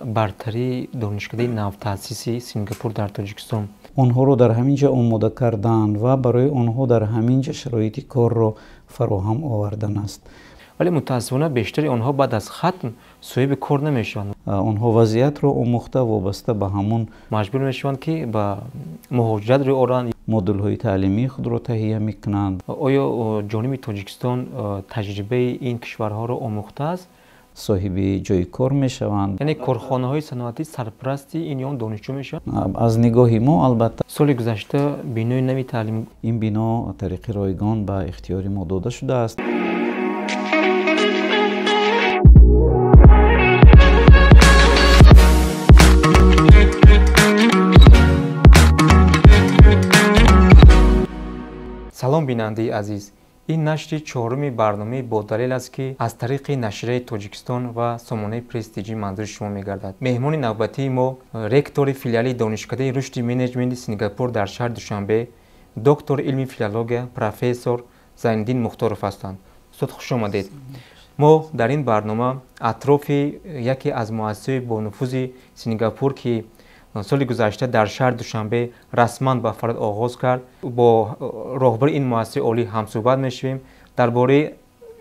برتری دانشکده نوتأسیسی سینگاپور در تاجیکستان آنها رو در همینجا آماده کردن و برای آنها در همینجا شرایط کار رو فراهم آوردن است. ولی متاسفانه بیشتر آنها بعد از ختم صاحب کار نمیشوند. آنها وضعیت رو آموخته وابسته به همون مجبور میشوند که با مهاجرت رو آورند. مدل های تعلیمی خود رو تهیه میکنند. آیا جانب تاجیکستان تجربه این کشورها رو آموخته است؟ صاحب جای کار میشوند. یعنی کارخانه های صنعتی سرپرستی این دانشجو میشن؟ از نگاه ما البته سال گذشته بنای نوی تعلیم این بنا طریق رایگان به اختیار ما داده شده است. سلام بیننده عزیز، این نشر چهارم برنامه با دلیل است که از طریق نشریه تاجیکستان و سامانه پرستیجی منظور شما میگردد. مهمان نوبتی ما رکتور فیلیال دانشکده رشد منیجمنت سینگاپور در شهر دوشنبه دکتر علمی فیلولوژی پروفسور زیندین مختارف هستند. صد خوش آمدید. ما در این برنامه اطراف یکی از مؤسسات با نفوذ سینگاپور که سال گذشته در شهر دوشنبه رسما به فعالیت آغاز کرد با راهبر این مؤسسه عالی هم صحبت میشویم درباره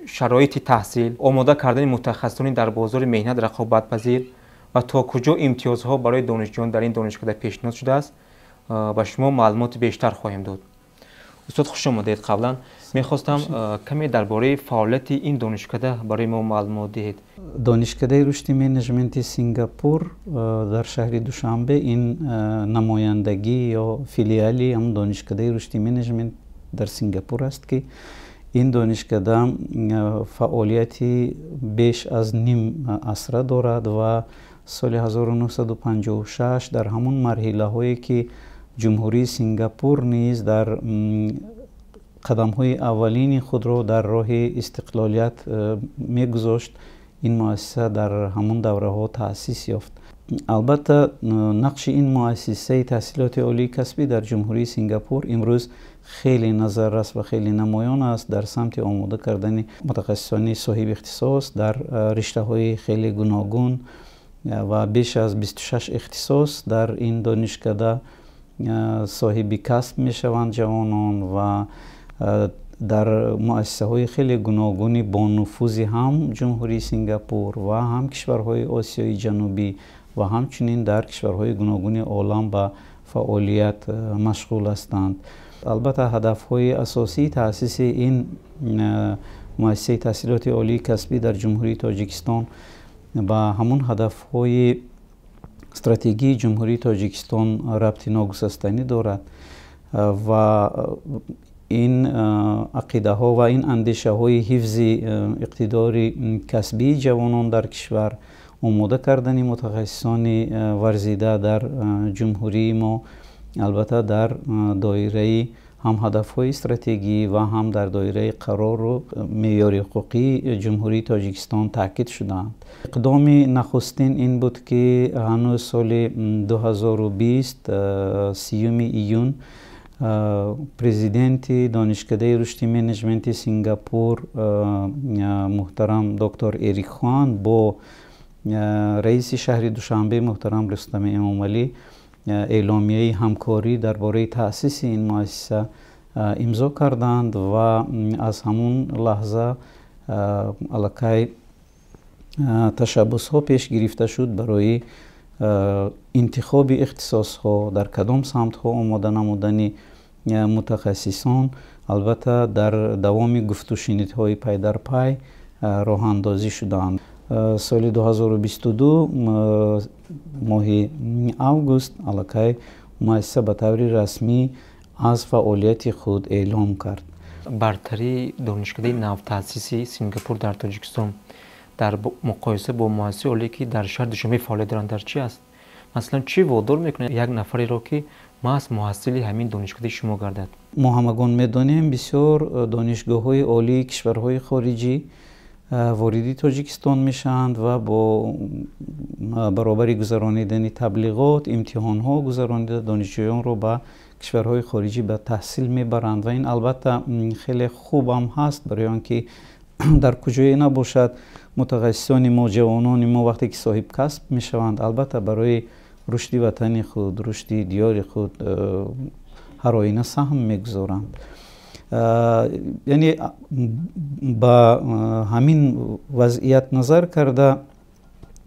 شرایط تحصیل، آماده کردن متخصصان در بازار مهنت رقابت پذیر و تا کجا امتیازها برای دانشجویان در این دانشکده پیشنهاد شده است و شما معلومات بیشتر خواهیم داد. استاد خوش آمدید. قبلا میخواستم کمی درباره فعالیت این دانشکده برای ما معلومات دهید. دانشکده رشد منیجمنت سینگاپور در شهر دوشنبه این نمایندگی یا فیلیالی هم دانشکده رشد منیجمنت در سینگاپور است که این دانشکده فعالیتی بیش از نیم عصره دارد و سال 1956 در همون مرحله هایی که جمهوری سینگاپور نیز در قدم های اولین خود را در راه استقلالیت میگذاشت، این مؤسسه در همون دوره ها تأسیس یافت. البته نقش این مؤسسه تحصیلات عالی کسبی در جمهوری سینگاپور امروز خیلی نظررس و خیلی نمایان است در سمت آماده کردن متخصصان صاحب اختصاص در رشته های خیلی گوناگون و بیش از 26 اختصاص در این دانشکده صاحب کسب می شوند جوانان و در مؤسسه های خیلی گوناگونی با نفوذ هم جمهوری سینگاپور و هم کشورهای آسیای جنوبی و همچنین در کشورهای گوناگون عالم به فعالیت مشغول هستند. البته هدف های اساسی تأسیس این مؤسسه تحصیلات عالی کسبی در جمهوری تاجیکستان با همون هدف های استراتژی جمهوری تاجیکستان ربط ناگسستنی دارد و این عقیده ها و این اندیشه های حفظ اقتدار کسبی جوانان در کشور، آماده کردن متخصصان ورزیده در جمهوری ما، البته در دایره هم هدف های استراتژی و هم در دایره قرار و معیار حقوقی جمهوری تاجیکستان تاکید شدند. اقدام نخستین این بود که هنوز سال 2020 30 ایون پرزیدنت دانشکده رشد منیجمنت سینگاپور محترم دکتر اریک خان با رئیس شهر دوشنبه محترم رستم امامعلی اعلامیه همکاری درباره تأسیس این مؤسسه امضا کردند و از همون لحظه علاقه تشبس ها پیش گرفته شد برای انتخاب اختصاص ها در کدام سمت ها آماده نمودن متخصصان. البته در دوام گفت و شنیدهای پی در پی راه اندازی شدند. سال 2022 ماه اوگوست علاقه مؤسسه به طور رسمی از فعالیت خود اعلام کرد. برتری دانشکده نوتأسیسی سینگاپور در تاجیکستان در مقایسه با مؤسسه عالی که در شهر دوشنبه فعالیت دارند در چی است؟ مثلا چی وادار میکنه یک نفری را که محض محصل همین دانشکده شما گردد؟ ما همگان میدانیم بسیار دانشگاه های عالی کشورهای خارجی واردی تاجیکستان میشند و با برابر گذرانیدن تبلیغات امتحان ها گذرانیده دانشجویان را به کشورهای خارجی به تحصیل میبرند و این البته خیلی خوب هم هست برای آنکه дар куҷое набошад, мутахассисони мо, ҷавонони мо вақте ки соҳибкасб мешаванд, албатта барои рушди ватани худ, рушди диёри худ ҳар оина саҳм мегузоранд. яъне ба ҳамин вазъият назар карда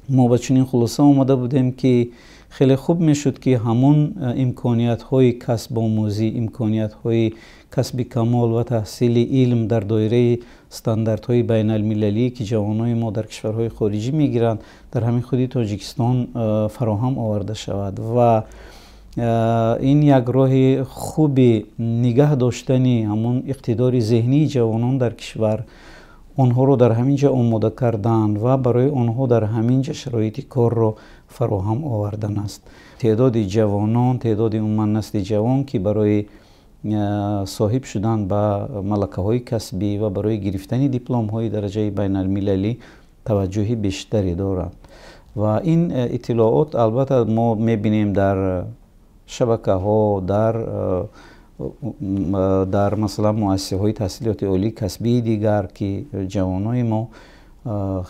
мо ба чунин хулоса омада будем ки хеле хуб мешуд ки ҳамон имкониятҳои касбомӯзӣ, имкониятҳои касби камол ва таҳсили илм дар доираи стандартҳои байналмилалие ки ҷавонои мо дар кишварҳои хориҷӣ мегиранд, дар ҳамин худи Тоҷикистон фароҳам оварда шавад. Ва ин як роҳи хуби нигаҳ доштани ҳамон иқтидори зеҳнии ҷавонон дар кишвар, онҳоро дар ҳамин ҷа омода кардан ва барои онҳо дар ҳамин ҷа шароити корро фароҳам овардан аст. теъдоди ҷавонон, теъдоди умуман насли ҷавон ки барои соҳиб шудан ба малакаҳои касбӣ ва барои гирифтани дипломҳои дараҷаи байналмилалӣ таваҷҷӯҳи бештаре доранд. ва ин иттилоот албатта мо мебинем дар шабакаҳо, дар масалан муассисаҳои таҳсилоти олии касбии дигар ки ҷавонои мо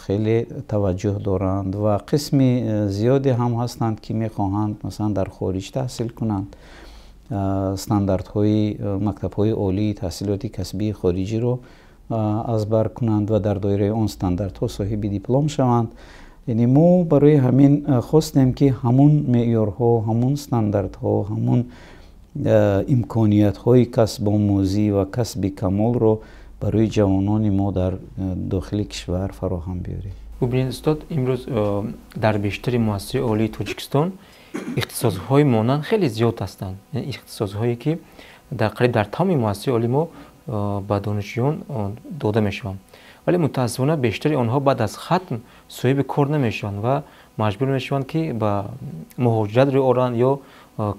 хеле таваҷҷӯҳ доранд ва қисми зиёде ҳам ҳастанд ки мехоҳанд масалан дар хориҷ таҳсил кунанд, стандартҳои мактабҳои олии таҳсилоти касбии хориҷиро аз бар кунанд ва дар доираи он стандартҳо соҳиби диплом шаванд. яъне мо барои ҳамин хостем ки ҳамон меъёрҳо, ҳамон стандартҳо, ҳамон имкониятҳои касбомӯзӣ ва касби камолро барои ҷавонони мо дар дохили кишвар фароҳам биёрем. бубинед устод, имрӯз дар бештари муассисаҳои олии Тоҷикистон ихтисосҳои монанд хеле зиёд ҳастанд. ихтисосҳое ки қариб дар тамоми муассисаҳои олии мо ба донишҷӯён дода мешаванд. вале мутаассифона бештари онҳо баъд аз хатм соҳиби кор намешаванд ва маҷбур мешаванд ки ба муҳоҷират рӯй оранд ё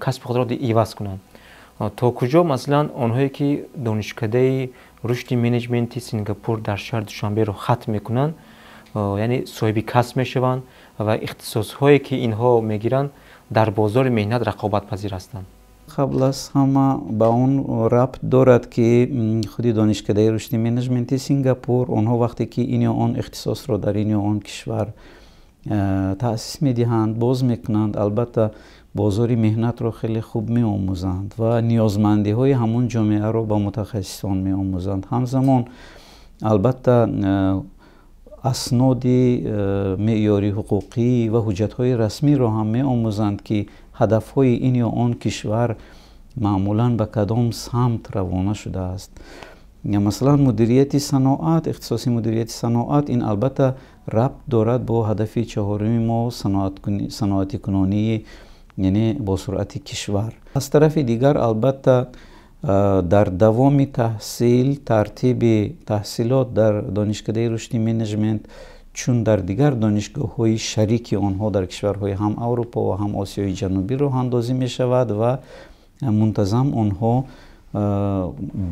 касби худро иваз кунанд. то куҷо масалан онҳое ки донишкадаи рушди менеҷменти Сингапур дар шаҳри Душанберо хатм мекунанд, яъне соҳиби касб мешаванд ва ихтисосҳое ки инҳо мегиранд дар бозори меҳнат рақобатпазир ҳастанд. қабл аз ҳама ба он рабт дорад ки худи донишкадаи рушди менеҷменти Сингапур, онҳо вақте ки ин ё он ихтисосро дар ин ё он кишвар таъсис медиҳанд, боз мекунанд, албатта бозори меҳнатро хеле хуб меомӯзанд ва ниёзмандиҳои ҳамон ҷомеаро ба мутахассисон меомӯзанд. ҳамзамон албатта асноди меъёри ҳуқуқӣ ва ҳуҷҷатҳои расмиро ҳам меомӯзанд ки ҳадафҳои ин ё он кишвар маъмулан ба кадом самт равона шудааст. масалан мудирияти саноат, ихтисоси мудирияти саноат, ин албатта рабт дорад бо ҳадафи чаҳорumi мо, саноатикунонии яъне босуръати кишвар. аз тарафи дигар албатта дар давоми таҳсил, тартиби таҳсилот дар донишкадаи рушди менеҷмент чун дар дигар донишгоҳҳои шарики онҳо дар кишварҳои ҳам Аврупо ва ҳам Осиёи ҷанубӣ роҳ андозӣ мешавад ва мунтазам онҳо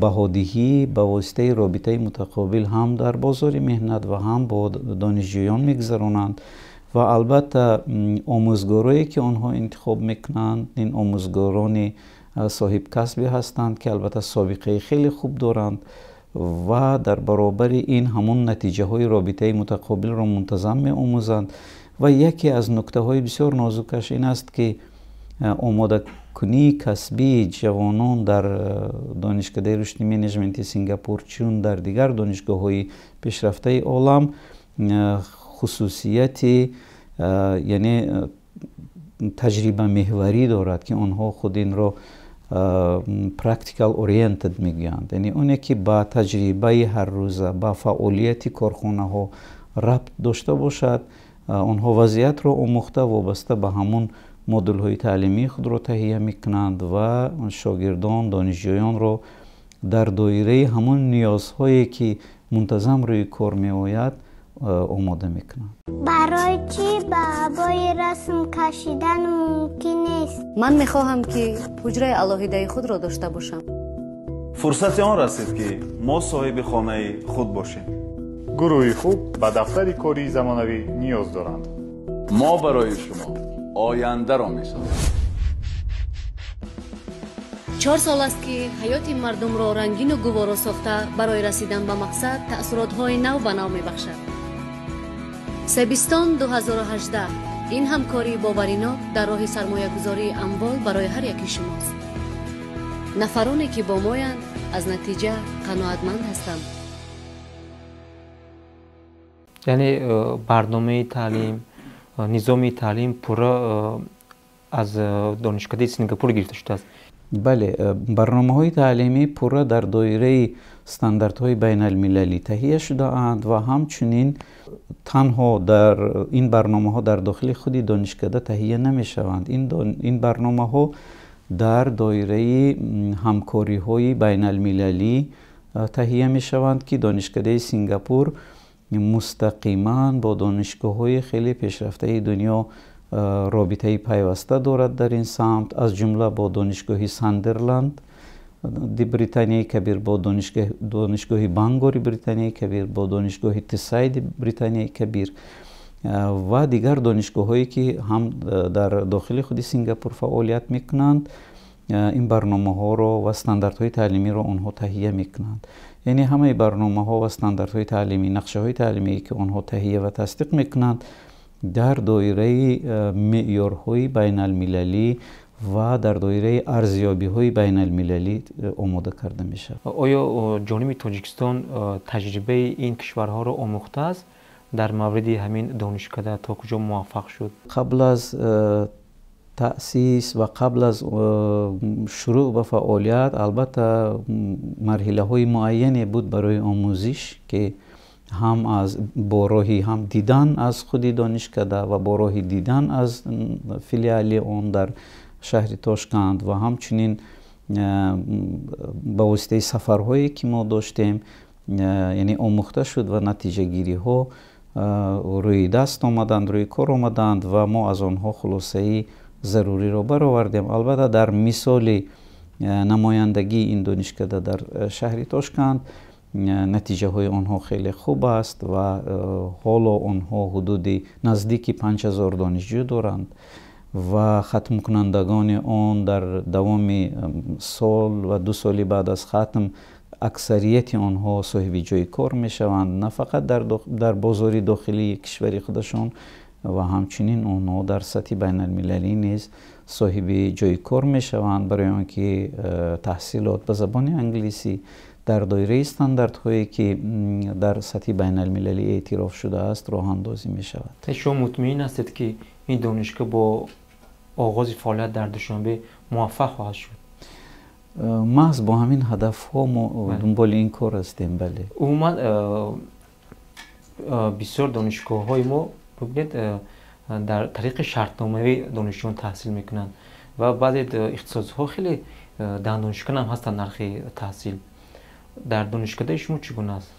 баҳодиҳӣ ба воситаи робитаи мутақобил ҳам дар бозори меҳнат ва ҳам бо донишҷӯён мегузаронанд. ва албатта омӯзгорое ки онҳо интихоб мекунанд, ин омӯзгорони соҳибкасбе ҳастанд ки албатта собиқаи хеле хуб доранд ва дар баробари ин ҳамон натиҷаҳои робитаи мутақобилро мунтазам меомӯзанд. ва яке аз нуктаҳои бисёр нозукаш ин аст ки омодакунии касбии ҷавонон дар донишкадаи рушди менеҷменти Сингапур чун дар дигар донишгоҳҳои пешрафтаи олам хусусияти яъне таҷрибамеҳварӣ дорад ки онҳо худ инро practical oriented мегӯянд. яъне оне ки ба таҷрибаи ҳаррӯза, ба фаъолияти корхонаҳо рабт дошта бошад, онҳо вазъиятро омӯхта вобаста ба ҳамон модулҳои таълимии худро таҳия мекунанд ва шогирдон, донишҷӯёнро дар доираи ҳамон ниёзҳое ки мунтазам рӯи кор меояд омода мекунанд. барои чӣ ба ҳавои расм кашидан мумкин нест? ман мехоҳам ки ҳуҷраи алоҳидаи худро дошта бошам. фурсати он расид ки мо соҳиби хонаи худ бошем. гурӯҳи хуб ба дафтари кории замонавӣ ниёз доранд. мо барои шумо ояндаро месозем. 4 سال است که حیات مردم را رنگین و گوارا ساخته برای رسیدن به مقصد تأثیرات‌های نو به نو می‌بخشد. سبستان 2018 این همکاری باوریناک در راه سرمایه‌گذاری اموال برای هر یکی شماست. نفرانی که با مایند از نتیجه قناعتمند هستند. یعنی برنامه تعلیم، نظام تعلیم پورا از دانشکده سینگاپور گرفته شده است. بله، برنامه‌های تعلیمی پورا در دایره استانداردهای بین المللی تهیه شده اند و همچنین تنها در این برنامه‌ها در داخل خود دانشکده تهیه نمی‌شوند. این برنامه‌ها در دایره همکاری‌های بین المللی تهیه می‌شوند که دانشکده سینگاپور مستقیما با دانشگاه‌های خیلی پیشرفته دنیا رابطه پیوسته دارد در این سمت، از جمله با دانشگاه ساندرلند دی بریتانیای کبیر، با دانشگاه بانگوری بریتانیای کبیر، با دانشگاه تسای دی بریتانیای کبیر و دیگر دانشگاه‌هایی که هم در داخل خود سینگاپور فعالیت میکنند. این برنامه‌ها رو و استانداردهای تعلیمی رو آنها تهیه میکنند. یعنی همه برنامه‌ها و استانداردهای تعلیمی، نقشه‌های تعلیمی که آنها تهیه و تصدیق میکنند در دایره معیارهای بین المللی و در دایره ارزیابی‌های بین المللی آماده کرده میشه. آیا جانب تاجیکستان تجربه این کشورها رو آموخته است؟ در مورد همین دانشکده تا کجا موفق شد؟ قبل از تأسیس و قبل از شروع به فعالیت البته مرحله‌های معینی بود برای آموزش که هم از راهی هم دیدن از خود دانشکده و با راهی دیدن از فیلیال اون در شهر تاشکند و همچنین با واسطه سفرهایی که ما داشتیم یعنی آموخته شد و نتیجه گیری ها روی دست آمدند، روی کار آمدند و ما از آنها خلاصه ضروری رو برآوردیم. البته در مثال نمایندگی این دانشکده در شهر تاشکند نتیجه های آنها خیلی خوب است و حالا آنها حدود نزدیک 5000 دانشجو دارند و ختم کنندگان آن در دوام سال و 2 سال بعد از ختم اکثریت آنها صاحب جای کار می شوند، نه فقط در بازار داخلی کشور خودشان و همچنین آنها در سطح بین المللی نیز صاحب جای کار می شوند برای آنکه تحصیلات به زبان انگلیسی در دایره استانداردهایی که در سطح بین المللی اعتراف شده است راه اندازی می شود. شما مطمئن هستید که این دانشگاه با آغاز فعالیت در دوشنبه موفق خواهد شد؟ محض با همین هدف ها ما دنبال این کار هستیم. بله. عموما بسیار دانشگاه های ما ببینید در طریق شرطنامه‌ای دانشجویان تحصیل میکنند و بعضی اختصاص ها خیلی در دانشگاه هم هستن نرخ تحصیل. در دانشکده شما چگونه است؟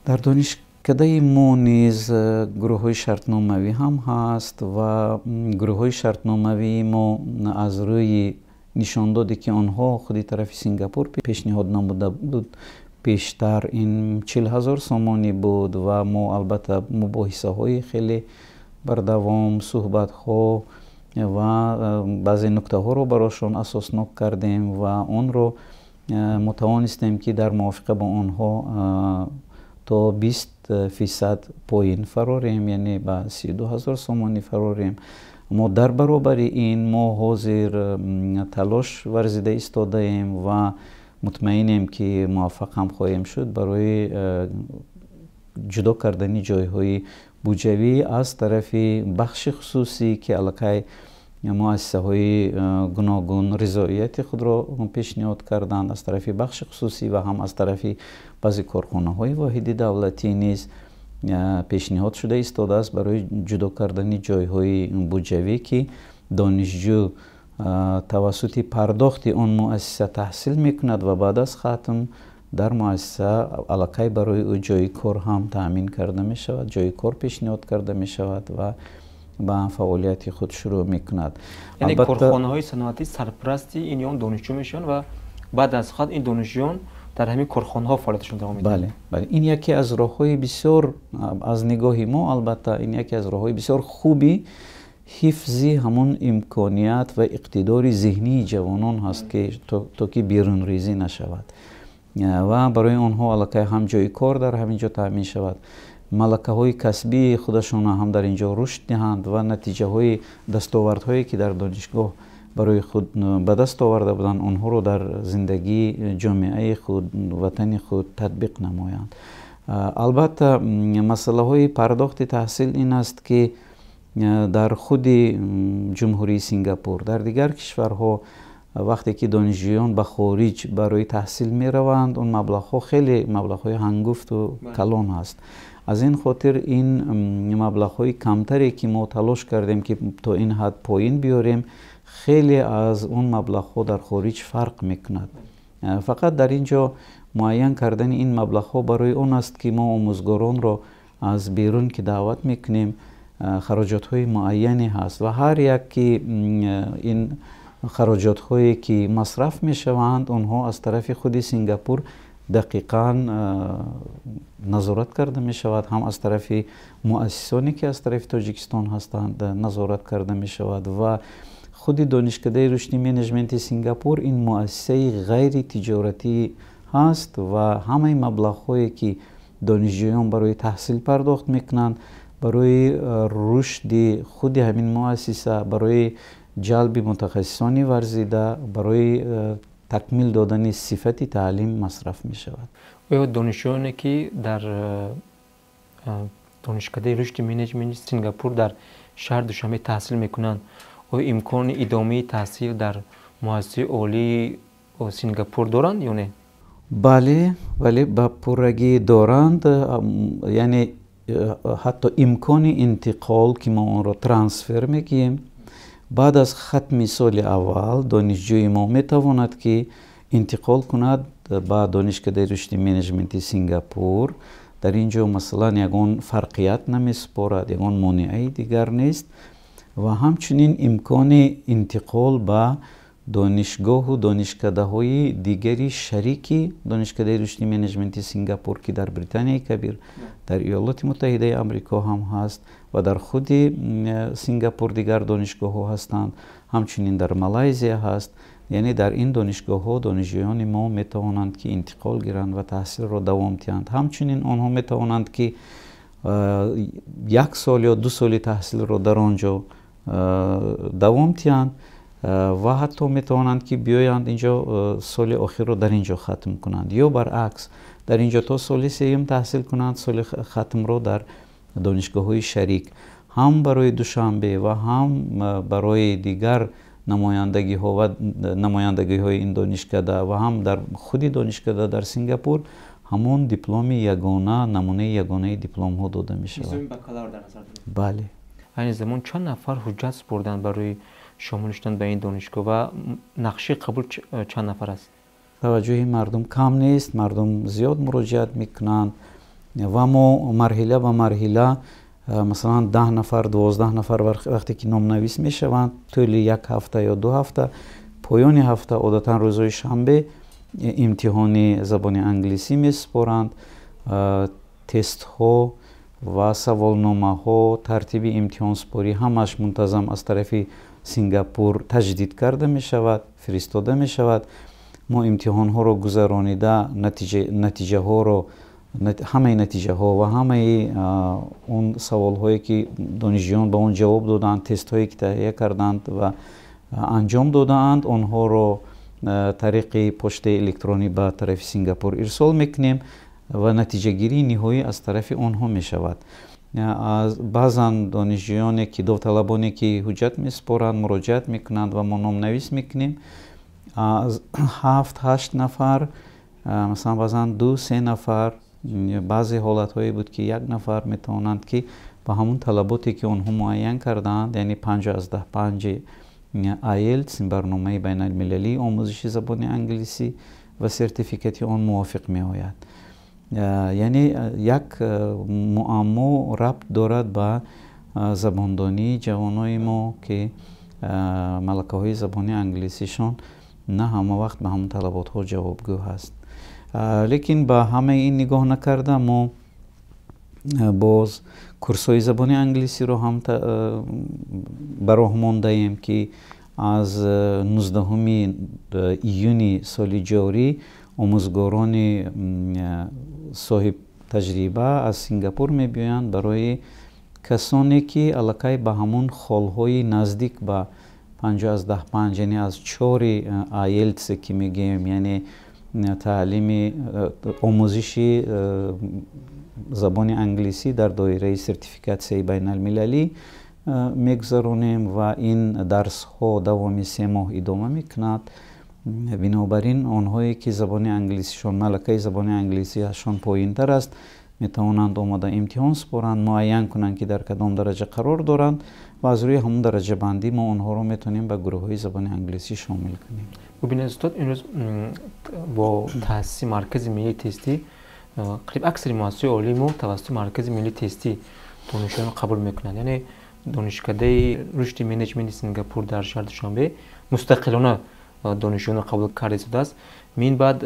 در دانشکده ما نیز گروه های شرطنامه‌ای هم هست و گروه های شرطنامه‌ای ما از روی نشان داده که آنها خودی طرف سینگاپور پیشنهاد نموده بود پیشتر این 40,000 سامانی بود و ما البته مباحثه های خیلی بردوام صحبت ها و بعضی نکته ها رو براشون اساسناک کردیم و اون رو متوانستیم که در موافقه با آنها تا 20% پایین فراریم، یعنی با 32,000 سامانی فراریم. ما در برابر این ما حاضر تلاش ورزیده ایستاده ایم و مطمئنیم که موفق هم خواهیم شد برای جدا کردن جایهای بودجوی از طرف بخش خصوصی که علاقه مؤسسه های گوناگون رضایت خود را پیشنهاد کردند، از طرف بخش خصوصی و هم از طرف بعضی کارخانه های واحد دولتی نیز پیشنهاد شده ایستاده است برای جدا کردن جایهای بودجوی که دانشجو توسط پرداخت آن مؤسسه تحصیل میکند و بعد از ختم در مؤسسه علاقه برای او جای کار هم تأمین کرده می شود، جای کار پیشنهاد کرده می شود و به فعالیت خود شروع میکند. یعنی کارخانه های صنعتی سرپرستی این دانشجو میشن و بعد از خود این دانشجویان در همین کارخانه ها فعالیتشون ادامه میدن. بله بله، این یکی از راه‌های بسیار از نگاه ما البته این یکی از راه‌های بسیار خوبی حفظی همون امکانیت و اقتدار ذهنی جوانان هست که تا که بیرون ریزی نشود و برای آنها علاقه هم جای کار در همینجا تامین شود، ملکه های کسبی خودشان هم در اینجا رشد دهند و نتیجه های دستاوردهایی که در دانشگاه برای خود به دست آورده بودند آنها رو در زندگی جامعه خود وطن خود تطبیق نمایند. البته مسئله های پرداخت تحصیل این است که در خود جمهوری سینگاپور در دیگر کشورها وقتی که دانشجویان به خارج برای تحصیل می روند اون مبلغ ها خیلی مبلغ های هنگفت و کلان هست. از این خاطر این مبلغ های کمتری که ما تلاش کردیم که تا این حد پایین بیاریم خیلی از اون مبلغ ها در خارج فرق میکند. فقط در اینجا معین کردن این مبلغ ها برای اون است که ما آموزگاران را از بیرون که دعوت میکنیم خراجات های معینی هست و هر یک که این خراجات هایی که مصرف می شوند اونها از طرف خود سینگاپور دقیقاً نظارت کرده می شود، هم از طرف مؤسسانی که از طرف تاجیکستان هستند نظارت کرده می شود و خود دانشکده رشدی منیجمنت سینگاپور این مؤسسه غیر تجارتی هست و همه مبلغ هایی که دانشجویان برای تحصیل پرداخت میکنند برای رشد خود همین مؤسسه، برای جلب متخصصانی ورزیده، برای تکمیل دادن صفت تعلیم مصرف می شود. و دانشجویانی که در دانشکده رشد منیجمنت سینگاپور در شهر دوشنبه تحصیل میکنند و امکان ادامه تحصیل در مؤسسه عالی سینگاپور دارند یا نه؟ بله با پرگی دارند، یعنی حتی امکان انتقال که ما آن را ترانسفر میگیم بعد از ختم سال اول دانشجوی ما میتواند که انتقال کند با دانشکده رشد منیجمنت سینگاپور. در اینجا مثلا یگان فرقیت نمیسپارد، یگان مانعی دیگر نیست و همچنین امکان انتقال به دانشگاه و دانشکده های دیگری شریکی دانشکده رشد منیجمنت سینگاپور که در بریتانیای کبیر، در ایالات متحده آمریکا هم هست و در خود سینگاپور دیگر دانشگاه ها هستند، همچنین در مالایزیا هست. یعنی در این دانشگاه ها دانشجویان ما می توانند که انتقال گیرند و تحصیل را دوام دهند. همچنین آنها می توانند که 1 سال یا 2 سال تحصیل را در آنجا دوام دهند و حتی می توانند که بیایند اینجا سال آخر را در اینجا ختم کنند یا برعکس در اینجا تا سال 3 تحصیل کنند، سال ختم را در دانشگاه های شریک هم برای دوشنبه و هم برای دیگر نمایندگی ها و نمایندگی های این دانشکده و هم در خود دانشکده در سینگاپور همون دیپلم یگانه، نمونه یگانه دیپلم ها داده می شود. بله. این زمان چند نفر حجت سپردند برای شامل شدن به این دانشگاه و نقشه قبول چند نفر است؟ توجه مردم کم نیست، مردم زیاد مراجعت میکنند و ما مرحله به مرحله مثلا 10 نفر 12 نفر وقتی که نام نویس میشوند طول 1 هفته یا 2 هفته پایان هفته عادتا روزهای شنبه امتحان زبان انگلیسی میسپارند. تست ها و سوالنامه ها، ترتیب امتحان سپاری همش منتظم از طرف سینگاپور تجدید کرده می شود، فرستاده می شود. ما امتحان ها را گذرانیده نتیجه ها را همه نتیجه ها و همه اون سوال هایی که دانشجویان به اون جواب دادند، تست هایی که تهیه کردند و انجام دادند آنها را طریق پشت الکترونی به طرف سینگاپور ارسال میکنیم و نتیجه گیری نهایی از طرف آنها می شود. از بعضا دانشجویانی که داوطلبانی که حجت میسپارند مراجعت میکنند و ما نام نویس میکنیم. از 7-8 نفر مثلا بعضا 2-3 نفر، بعضی حالت هایی بود که 1 نفر میتوانند که با همون طلباتی که آنها معین کردند، یعنی 5 از 10 آیلتس برنامه بین المللی آموزش زبان انگلیسی و سرتیفیکاتی آن موافق می آید. یعنی یک معما ربط دارد به زباندانی جوانای ما که ملکه های زبان انگلیسیشان نه همه وقت به همون طلبات ها جوابگو هست. لیکن با همه این نگاه نکرده ما боз курсҳои забони англисиро ҳам ба роҳ мондаем ки аз 19 июни соли ҷорӣ омӯзгорони соҳиб таҷриба аз Сингапур мебиёянд барои касоне ки аллакай ба ҳамун холҳои наздик ба 5-5, яъне аз 4 IELTS ки мегӯем, яъне таълими омӯзиши забони англисӣ дар доираи сертификатсияи байналмилалӣ мегузаронем ва ин дарсҳо давоми 3 моҳ идома мекунад. бинобар ин онҳое ки забони англисишон, малакаи забони англисиашон поинтар аст, метавонанд омода имтиҳон супоранд, муайян кунанд ки дар кадом дараҷа қарор доранд ва аз рӯи ҳамун дараҷабандӣ мо онҳоро метавонем ба гурӯҳҳои забони англисӣ шомил кунем. бубинед устод, имрӯз бо таъсиси маркази миллии тестӣ қариб аксари муассисаҳои олии мо тавассути маркази миллии тестӣ донишҷӯёнро қабул мекунанд. яъне донишкадаи рушди менеҷменти Сингапур дар шаҳри Душанбе мустақилона донишҷӯёнро қабул карда истодааст. мин баъд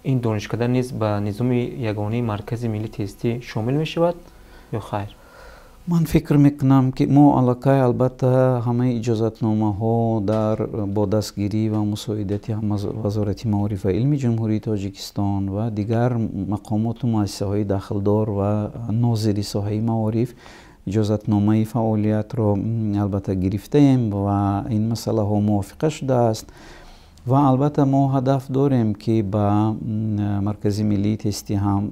ин донишкада низ ба низоми ягонаи маркази миллии тестӣ шомил мешавад ё хайр? ман фикр мекунам ки мо аллакай албатта ҳамаи иҷозатномаҳо бо дастгирӣ ва мусоидати вазорати маориф ва илми ҷумҳурии Тоҷикистон ва дигар мақомоту муассисаҳои дахлдор ва нозири соҳаи маориф иҷозатномаи фаъолиятро албатта гирифтаем ва ин масъалаҳо мувофиқа шудааст. ва албатта мо ҳадаф дорем ки ба маркази миллии тестӣ ҳам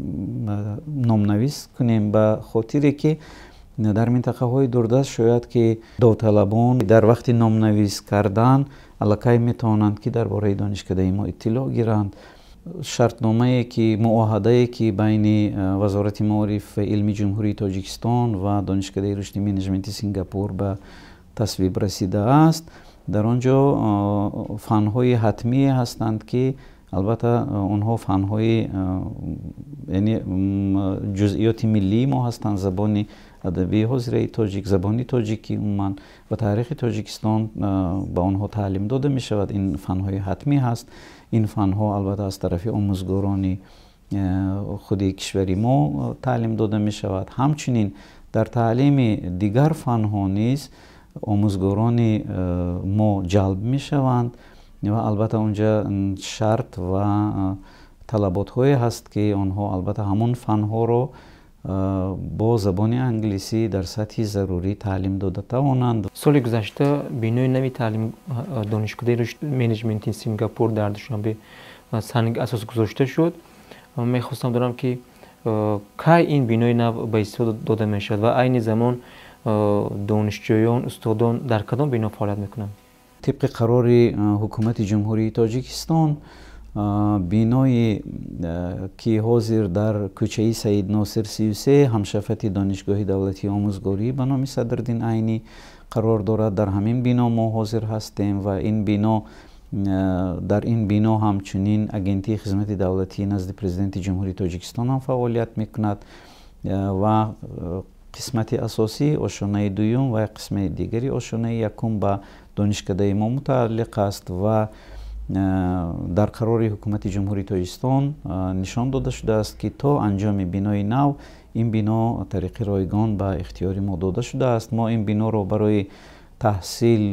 номнавис кунем, ба хотире ки дар минтақаҳои дурдаст шояд ки довталабон дар вақти номнавис кардан аллакай метавонанд ки дар бораи донишкадаи мо иттилоъ гиранд. шартномае ки муоҳадае ки байни вазорати маориф ва илми ҷумҳурии Тоҷикистон ва донишкадаи рушди менеҷменти Сингапур ба тасвиб расидааст. дар он ҷо фанҳои ҳатмие ҳастанд ки албатта онҳо фанҳои яъне ҷузъиёти миллии мо ҳастанд. забони адабии ҳозираи тоҷик, забони тоҷикӣ умуман ва таърихи Тоҷикистон ба онҳо таълим дода мешавад. ин фанҳои ҳатмӣ ҳаст. ин фанҳо албатта аз тарафи омӯзгорони худи кишвари мо таълим дода мешавад. ҳамчунин дар таълими дигар фанҳо низ омӯзгорони мо ҷалб мешаванд ва албатта онҷа шарт ва талаботҳое ҳаст ки онҳо албатта ҳамон фанҳоро бо забони англисӣ дар сатҳи зарурӣ таълим дода тавонанд. соли гузашта бинои нави таълим донишкадаи рушди менеҷменти Сингапур дар Душанбе санг асос гузошта шуд. мехостам донам ки кай ин бинои нав ба истифода дода мешавад ва айни замон донишҷӯён, устодон дар кадом бино фаъолият мекунанд? тибқи қарори ҳукумати ҷумҳурии Тоҷикистон бинои ки ҳозир дар кӯчаи Саид Носир 33 ҳамшафати донишгоҳи давлатии омӯзгорӣ ба номи Садриддин Айнӣ қарор дорад. дар ҳамин бино мо ҳозир ҳастем ва ин бино дар ин бино ҳамчунин агентии хизмати давлатии назди президенти ҷумҳурии Тоҷикистон ҳам фаъолият мекунад ва қисмати асосӣ ошонаи дуюм ва қисмаи дигари ошонаи якум ба донишкадаи мо мутааллиқ аст ва дар қарори ҳукумати ҷумҳурии Тоҷикистон нишон дода шудааст ки то анҷоми бинои нав ин бино тариқи ройгон ба ихтиёри мо дода шудааст. мо ин биноро барои таҳсил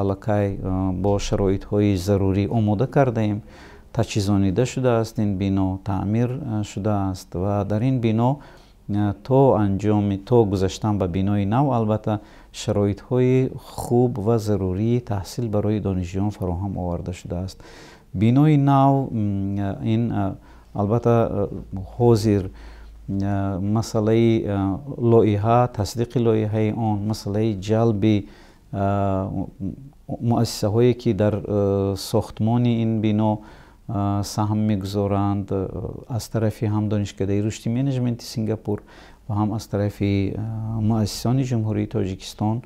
аллакай бо шароитҳои зарурӣ омода кардаем. таҷҳизонида шудааст ин бино, таъмир шудааст ва дар ин бино то гузаштан ба бинои нав албатта шароитҳои хуб ва зарурии таҳсил барои донишҷӯён фароҳам оварда шудааст. бинои нав ин албатта ҳозир масъалаи лоиҳа, тасдиқи лоиҳаи он, масъалаи ҷалби муассисаҳое ки дар сохтмони ин бино саҳм мегузоранд аз тарафи ҳам донишкадаи рушди менеҷменти Сингапур ва ҳам аз тарафи муассисони ҷумҳурии Тоҷикистон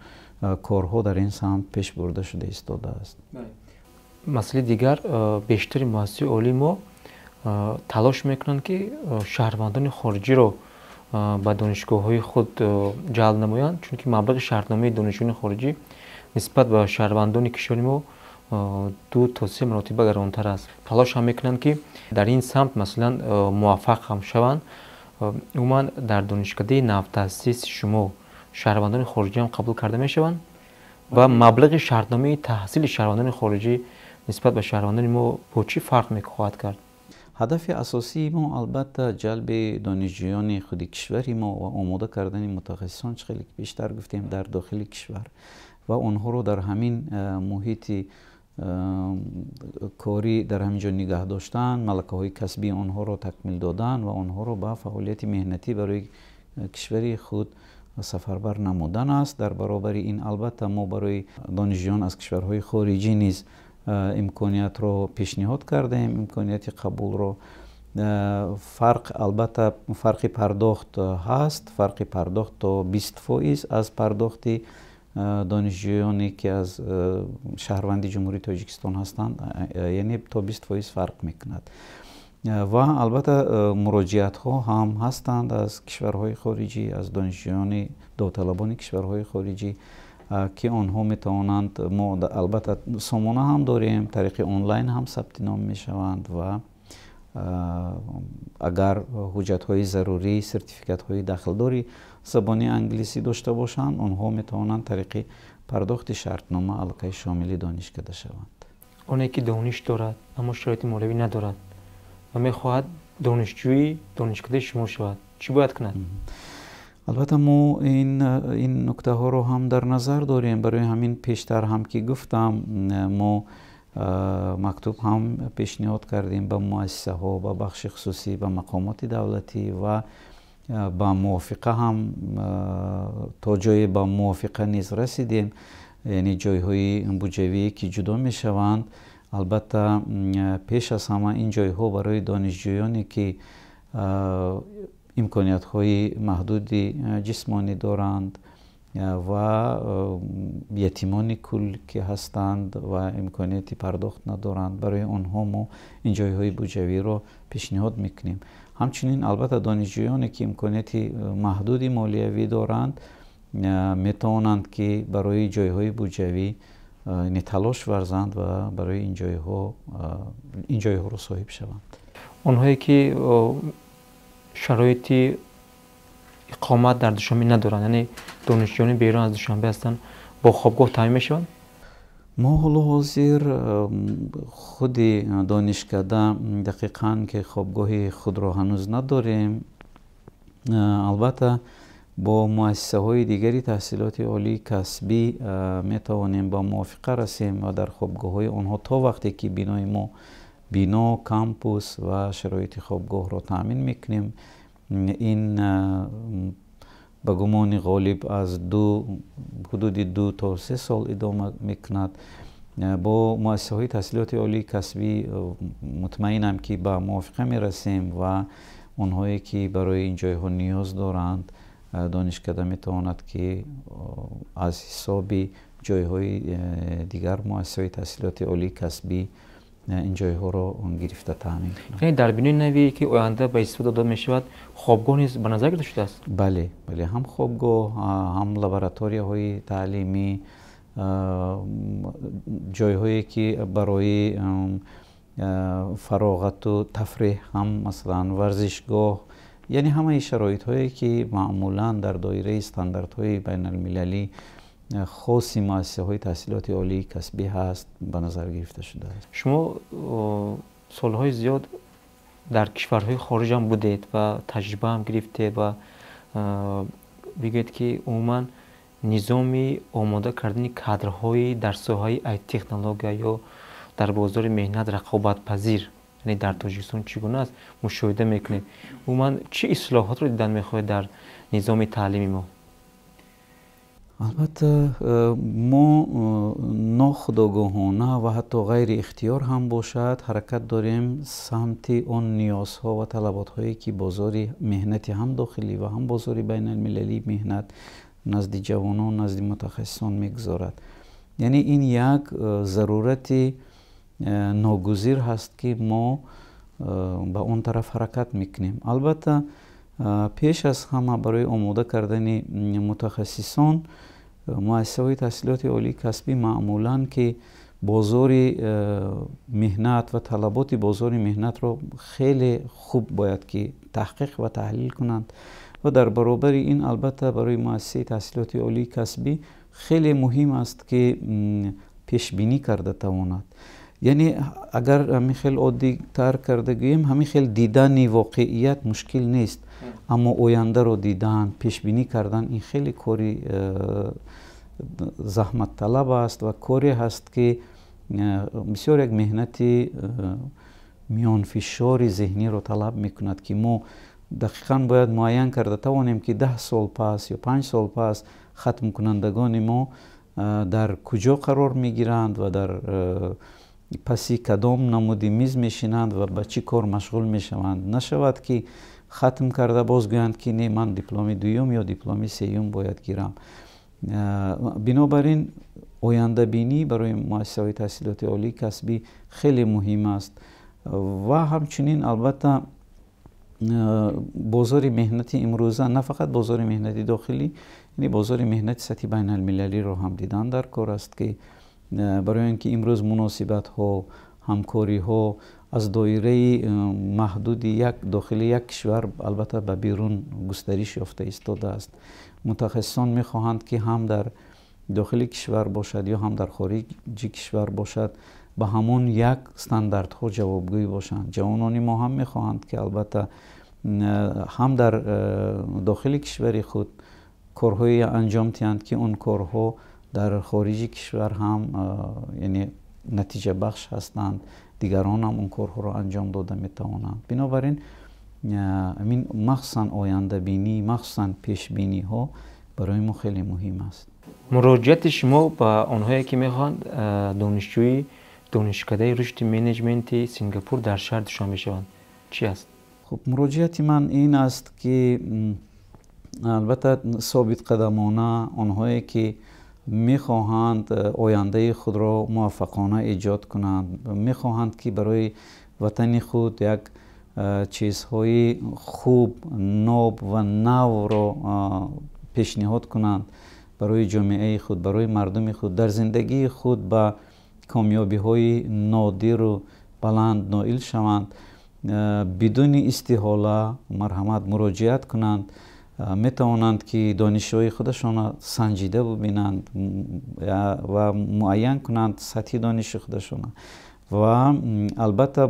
корҳо дар ин самт пеш бурда шуда истодааст. масъалаи дигар, бештари муассисаҳои олии мо талош мекунанд ки шаҳрвандони хориҷиро ба донишгоҳҳои худ ҷалб намоянд, чунки маблағи шартномаи донишҷӯёни хориҷӣ нисбат ба шаҳрвандони кишвари мо 2 то 3 маротиба гаронтар аст. талош ҳам мекунанд ки дар ин самт масалан муваффақ ҳам шаванд عموما در دانشکده نوتاسیس شما شهروندان خارجی هم قبول کرده میشوند و مبلغ شرطنامه تحصیل شهروندان خارجی نسبت به شهروندان ما با چی فرق میخواهد کرد؟ هدف اساسی ما البته جلب دانشجویان خود کشوری ما و آماده کردن متخصصان خیلی بیشتر گفتیم در داخل کشور و آنها رو در همین محیط کاری در همینجا نگه داشتن، ملکه های کسبی آنها رو تکمیل دادن و آنها رو به فعالیت مهنتی برای کشوری خود سفربر نمودن است. در برابر این البته ما برای دانشجویان از کشورهای خارجی نیز امکانیت رو پیشنهاد کردیم، امکانیت قبول رو. البته فرق پرداخت هست، فرق پرداخت تا 20% از پرداخت دانشجویانی که از شهروندی جمهوری تاجیکستان هستند، یعنی تا 20% فرق میکند. و البته مراجعت ها هم هستند از کشورهای خارجی، از دانشجویان داوطلبان کشورهای خارجی که آنها میتوانند، ما البته سامانه هم داریم، طریق آنلاین هم ثبت نام میشوند و اگر حجت های ضروری، سرتیفیکت های داخلداری زبان انگلیسی داشته باشند، آنها میتوانند طریق پرداخت شرطنامه الکی شامل دانشکده شوند. اونایی که دانش دارد اما شرایط مالی ندارد و میخواهد دانشجوی دانشکده شما شود، چی باید کند؟ البته ما این نکته ها رو هم در نظر داریم. برای همین پیشتر هم که گفتم ما مکتوب هم پیشنهاد کردیم به مؤسسه ها، به بخش خصوصی، به مقامات دولتی و با موافقه هم تا جای با موافقه نیز رسیدیم، یعنی جایهای بودجویی که جدا می شوند. البته پیش از همه این جایها برای دانشجویانی که امکانیت های محدود جسمانی دارند و یتیمان کل که هستند و امکانیت پرداخت ندارند، برای آنها ما این جایهای بودجویی را پیشنهاد میکنیم. همچنین البته دانشجویانی که امکانیت محدود مالیوی دارند میتوانند که برای جایهای بودجویی تلاش ورزند و برای این جایها را صاحب شوند. اونهایی که شرایط اقامت در دوشنبه ندارند، یعنی دانشجویان بیرون از دوشنبه هستند، با خوابگاه تامین میشوند؟ ما حالا حاضر خود دانشکده دقیقاً که خوابگاه خود را هنوز نداریم. البته با مؤسسه های دیگری تحصیلات عالی کسبی می توانیم با موافقه رسیم و در خوابگاه های آنها تا وقتی که بینای ما بینا، کامپوس و شرایط خوابگاه را تامین میکنیم. این به گمان غالب از حدود 2 تا 3 سال ادامه میکند. با مؤسسه های تحصیلات عالی کسبی مطمئنم که به موافقه میرسیم و اونهایی که برای این جایها نیاز دارند دانشکده میتواند که از حساب جایهای دیگر مؤسسه های تحصیلات عالی کسبی این جایها را گرفته تامین کند. یعنی در بینای نوی که آینده به استفاده داده می شود خوابگاه نیز به نظر گرفته شده است؟ بله، هم خوابگاه، هم لابراتوری های تعلیمی، جایهایی که برای فراغت و تفریح، هم مثلا ورزشگاه، یعنی همه شرایط هایی که معمولا در دایره استانداردهای بین المللی خاصی مؤسسه های تحصیلات عالی کسبی هست به نظر گرفته شده است. شما سالهای زیاد در کشورهای خارج هم بودید و تجربه هم گرفتید و بگید که عموما نظام آماده کردن کادرهای در ساحه ای تکنولوژی یا در بازار مهنت رقابت پذیر، یعنی در تاجیکستان چگونه است مشاهده میکنید؟ عموما چه اصلاحات رو دیدن میخواهید در نظام تعلیمی ما؟ البته ما ناخودآگاهانه و حتی غیر اختیار هم باشد حرکت داریم سمت اون نیازها و طلباتهایی که بازار مهنتی هم داخلی و هم بازار بین المللی مهنت نزد جوانان، نزد متخصصان میگذارد. یعنی این یک ضرورت ناگزیر هست که ما به اون طرف حرکت میکنیم. البته پیش از همه برای آماده کردن متخصصان مؤسسه های تحصیلات عالی کسبی معمولاً که بازار مهنت و طلبات بازار مهنت را خیلی خوب باید که تحقیق و تحلیل کنند و در برابر این البته برای مؤسسه تحصیلات عالی کسبی خیلی مهم است که پیش بینی کرده تواند. یعنی اگر همین خیلی عادی تر کرده گوییم همین خیلی دیدن واقعیت مشکل نیست، اما آینده رو دیدن پیش بینی کردن این خیلی کاری زحمت طلب است و کاری هست که بسیار یک مهنتی میان فشار ذهنی رو طلب میکند که ما دقیقاً باید معین کرده توانیم که 10 سال پس یا 5 سال پس ختم کنندگان ما در کجا قرار میگیرند و در پسی کدام نمودی میز میشینند و به چی کار مشغول میشوند. نشود که ختم کرده باز گویند که نه من دیپلم دوم یا دیپلم سوم باید گیرم. بنابراین آینده بینی برای مؤسسه تحصیلات عالی کسبی خیلی مهم است و همچنین البته بازار مهنتی امروزه نه فقط بازار مهنتی داخلی، یعنی بازار مهنتی سطحی بین المللی رو هم دیدن در کار است که برای اینکه امروز مناسبت ها همکاری ها از دایره محدود یک داخلی یک کشور البته به بیرون گسترش یافته ایستاده است. متخصصان میخواهند که هم در داخل کشور باشد یا هم در خارج کشور باشد به همون یک استانداردها جوابگوی باشند. جوانان ما هم میخواهند که البته هم در داخل کشور خود کارهای انجام دهند که اون کارها در خارج کشور هم یعنی نتیجه بخش هستند، دیگران هم اون کارها رو انجام داده میتوانند. بنابراین همین مخصوصا آینده بینی، مخصوصا پیش بینی ها برای ما خیلی مهم است. مراجعت شما با آنهایی که میخوان دانشجوی دانشکده رشد منیجمنت سنگاپور در شهر دوشنبه شوند چی است؟ خب مراجعت من این است که البته ثابت قدمانه آنهایی که میخواهند آینده خود را موفقانه ایجاد کنند، میخواهند که برای وطن خود یک چیزهای خوب، ناب و نو را پیشنهاد کنند برای جامعه خود، برای مردم خود، در زندگی خود به کامیابی های نادر و بلند نائل شوند، بدون استحاله مرحمت مراجعت کنند. می توانند که دانشجوی خودشان سنجیده ببینند و معین کنند سطح دانش خودشان و البته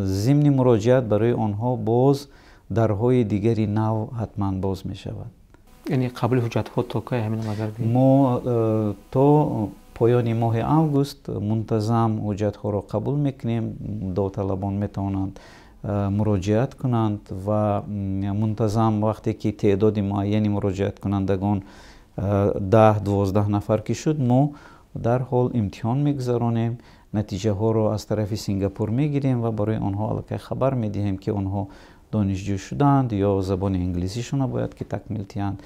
ضمن مراجعت برای آنها باز درهای دیگری نو حتما باز می شود. یعنی قبل حجت ها تا که همین مگردی؟ ما تا پایان ماه اوگوست منتظم حجت ها را قبول میکنیم. داوطلبان می توانند مراجعت کنند و منتظم وقتی که تعداد معینی مراجعت کنندگان 10-12 نفر که شد ما در حال امتحان میگذرانیم، نتیجه ها رو از طرف سنگاپور میگیریم و برای آنها البته خبر میدهیم که آنها دانشجو شدند یا زبان انگلیسیشون باید که تکمیل تیند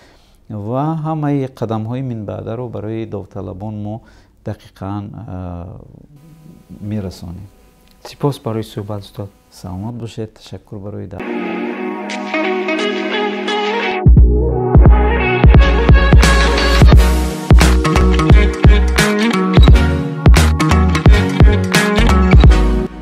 و همه قدم های من بعد رو برای داوطلبان ما دقیقاً میرسانیم. سپاس برای صحبت استاد. سلامت باشید. تشکر برای دعوت.